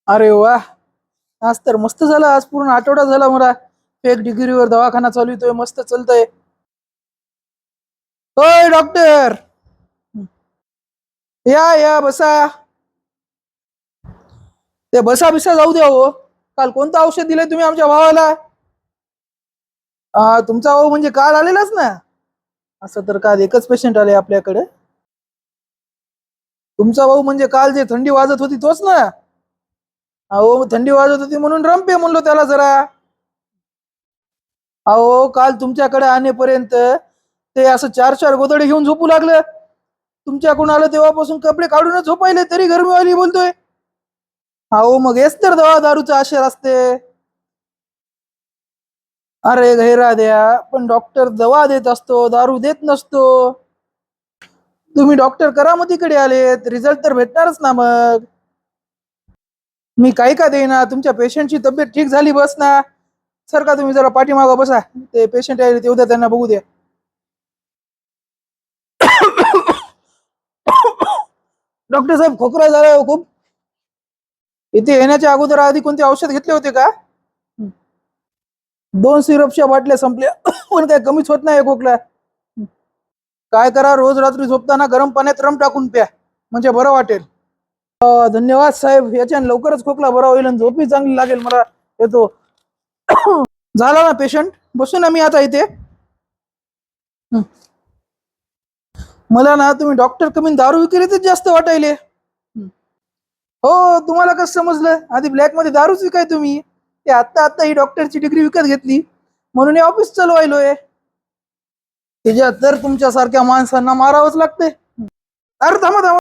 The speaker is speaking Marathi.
अरे वा. आज तर मस्त झालं. आज पूर्ण आठवडा झाला मला फेक डिग्रीवर दवाखाना चालवतोय. मस्त चालतंय. होय डॉक्टर. या या बसा. ते बसा बिसा जाऊ द्या हो. काल कोणतं औषध दिलंय तुम्ही आमच्या भावाला? तुमचा भाऊ म्हणजे काल आलेलाच ना. असं तर काल एकच पेशंट आले आपल्याकडे. तुमचा भाऊ म्हणजे काल जे थंडी वाजत होती तोच ना. अहो थंडी वाजत होती म्हणून रंपे म्हणलो त्याला जरा. अहो काल तुमच्याकडे आणेपर्यंत ते असं चार चार गोदडे घेऊन झोपू लागलं. तुमच्याकडून आलं तेव्हापासून कपडे काढूनच झोपायले तरी गरमी आली बोलतोय. अहो मग हेच तर दवा दारूचा आशेर असते. अरे गैरा द्या पण डॉक्टर दवा देत असतो दारू देत नसतो. तुम्ही डॉक्टर करामतीकडे आलेत रिझल्ट तर भेटणारच ना मग. मी काही का देईना तुमच्या पेशंटची तब्येत ठीक झाली बस ना. सर का तुम्ही जरा पाठीमागं बसा ते पेशंट आहे ते उद्या त्यांना बघू द्या. डॉक्टर साहेब खोकला झाला हो खूप. इथे येण्याच्या अगोदर आधी कोणते औषध घेतले होते का? दोन सिरपच्या बाटल्या संपल्या पण काय कमीच होत नाही खोकला. काय करा रोज रात्री झोपताना गरम पाण्यात रम टाकून प्या म्हणजे बरं वाटेल. धन्यवाद साहेब याच्याने लवकरच खोकला बरा होईल आणि झोपही चांगली लागेल मला. येतो. झाला ना पेशंट. बसू ना मी आता इथे. हं. मला ना तुम्ही डॉक्टर कमी दारू विक्रेतेच जास्त वाटायले. हो तुम्हाला कसं समजलं आधी ब्लॅक मध्ये दारूच विकाय तुम्ही. ते आत्ता आत्ता ही डॉक्टरची डिग्री विकत घेतली म्हणून हे ऑफिस चालवायलोय. त्याच्यात तर तुमच्या सारख्या माणसांना मारावंच लागते. अरे थांबा थांबा.